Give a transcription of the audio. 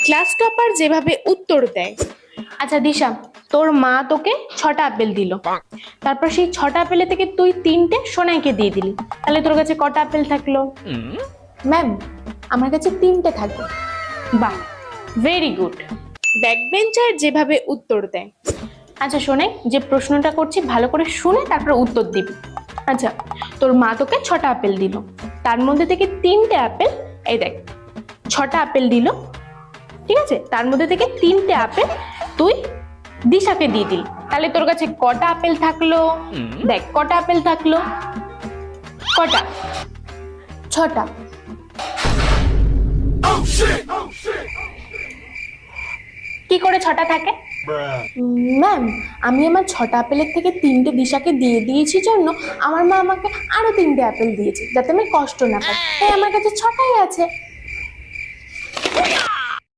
Class topper যেভাবে উত্তর দেয়। আচ্ছা দিশা, তোর মা তোকে 6টা আপেল দিল, তারপর সেই 6টা আপেলে থেকে তুই 3টে সোনাইকে দিয়ে দিলি, তাহলে তোর কাছে কটা আপেল থাকলো? ম্যাম, আমার কাছে 3টে থাকবে। বাহ, ভেরি গুড। ব্যাকবেঞ্চার যেভাবে উত্তর দেয়। আচ্ছা সোনাই, যে প্রশ্নটা করছি ভালো করে শুনে তারপর উত্তর দিবি। আচ্ছা, তোর মা তোকে 6টা আপেল দিল, তার মধ্যে থেকে 3টে আপেল, এই দেখ 6টা আপেল দিল, ঠিক আছে, তার মধ্যে থেকে 3টে আপেল তুই দিশাকে দিয়ে দিল, তাহলে তোর কাছে কটা আপেল থাকলো? দেখ কটা আপেল থাকলো, কটা? 6টা। কি করে 6টা থাকে? ম্যাম, আমি আমার 6টা আপেলের থেকে 3টে দিশাকে দিয়ে দিয়েছি জন্য আমার মা আমাকে আরো 3টে আপেল দিয়েছে, যাতে আমি কষ্ট না পাই, তাই আমার কাছে 6টাই আছে।